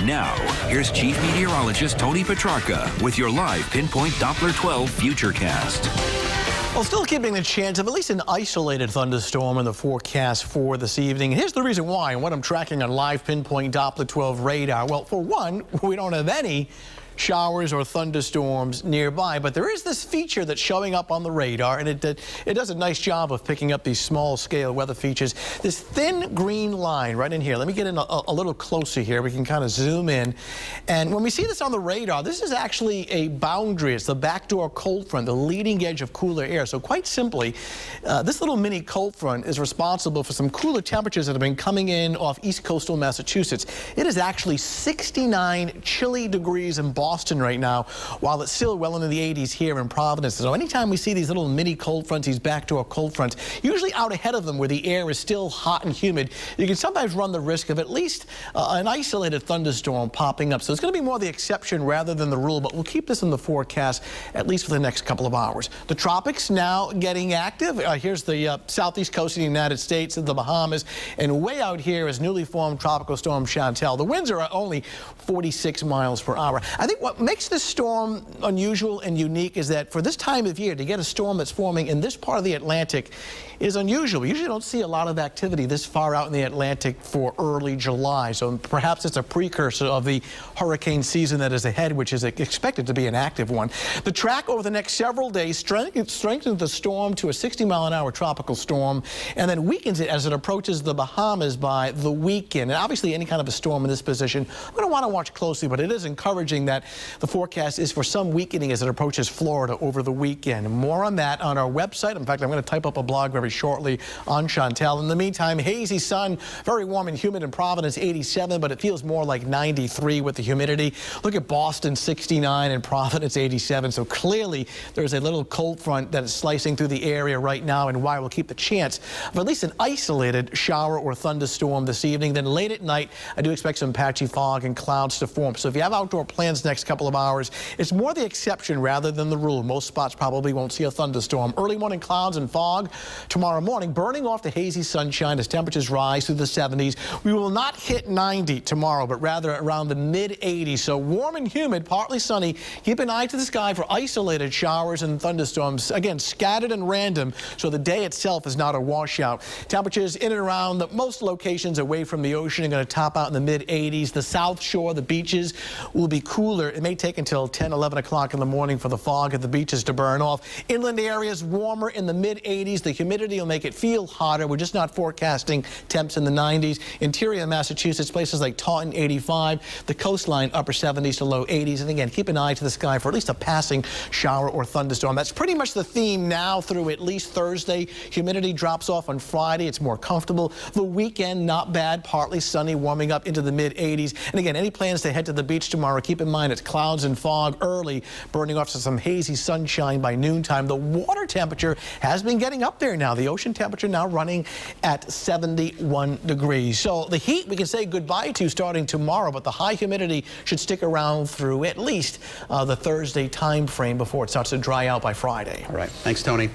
Now, here's Chief Meteorologist Tony Petrarca with your live Pinpoint Doppler 12 Futurecast. Well, still keeping the chance of at least an isolated thunderstorm in the forecast for this evening. Here's the reason why and what I'm tracking on live Pinpoint Doppler 12 radar. Well, for one, we don't have any showers or thunderstorms nearby, but there is this feature that's showing up on the radar, and it does a nice job of picking up these small-scale weather features. This thin green line right in here. Let me get in a little closer here. We can kind of zoom in, and when we see this on the radar, this is actually a boundary. It's the backdoor cold front, the leading edge of cooler air. So quite simply, this little mini cold front is responsible for some cooler temperatures that have been coming in off east coastal Massachusetts. It is actually 69 chilly degrees in Boston right now, while it's still well into the 80s here in Providence. So anytime we see these little mini cold fronts, these backdoor cold fronts, usually out ahead of them where the air is still hot and humid, you can sometimes run the risk of at least an isolated thunderstorm popping up. So it's going to be more the exception rather than the rule, but we'll keep this in the forecast at least for the next couple of hours. The tropics now getting active. Here's the southeast coast of the United States and the Bahamas, and way out here is newly formed tropical storm Chantal. The winds are only 46 miles per hour. I think what makes this storm unusual and unique is that for this time of year, to get a storm that's forming in this part of the Atlantic is unusual. We usually don't see a lot of activity this far out in the Atlantic for early July. So perhaps it's a precursor of the hurricane season that is ahead, which is expected to be an active one. The track over the next several days strengthens the storm to a 60-mile-an-hour tropical storm and then weakens it as it approaches the Bahamas by the weekend. And obviously, any kind of a storm in this position, I'm going to want to watch closely, but it is encouraging that the forecast is for some weakening as it approaches Florida over the weekend. More on that on our website. In fact, I'm going to type up a blog very shortly on Chantal. In the meantime, hazy sun, very warm and humid in Providence, 87, but it feels more like 93 with the humidity. Look at Boston, 69, and Providence, 87. So clearly, there's a little cold front that is slicing through the area right now, and why we'll keep the chance of at least an isolated shower or thunderstorm this evening. Then late at night, I do expect some patchy fog and clouds to form. So if you have outdoor plans next couple of hours, it's more the exception rather than the rule. Most spots probably won't see a thunderstorm. Early morning clouds and fog tomorrow morning, burning off the hazy sunshine as temperatures rise through the 70s. We will not hit 90 tomorrow, but rather around the mid-80s. So warm and humid, partly sunny. Keep an eye to the sky for isolated showers and thunderstorms. Again, scattered and random, so the day itself is not a washout. Temperatures in and around most locations away from the ocean are going to top out in the mid-80s. The South Shore, the beaches will be cooler. It may take until 10, 11 o'clock in the morning for the fog at the beaches to burn off. Inland areas warmer in the mid-80s. The humidity will make it feel hotter. We're just not forecasting temps in the 90s. Interior Massachusetts, places like Taunton, 85. The coastline, upper 70s to low 80s. And again, keep an eye to the sky for at least a passing shower or thunderstorm. That's pretty much the theme now through at least Thursday. Humidity drops off on Friday. It's more comfortable. The weekend, not bad. Partly sunny, warming up into the mid-80s. And again, any plans to head to the beach tomorrow, keep in mind it's clouds and fog early, burning off to some hazy sunshine by noontime. The water temperature has been getting up there now. The ocean temperature now running at 71 degrees. So the heat we can say goodbye to starting tomorrow, but the high humidity should stick around through at least the Thursday time frame before it starts to dry out by Friday. All right. Thanks, Tony.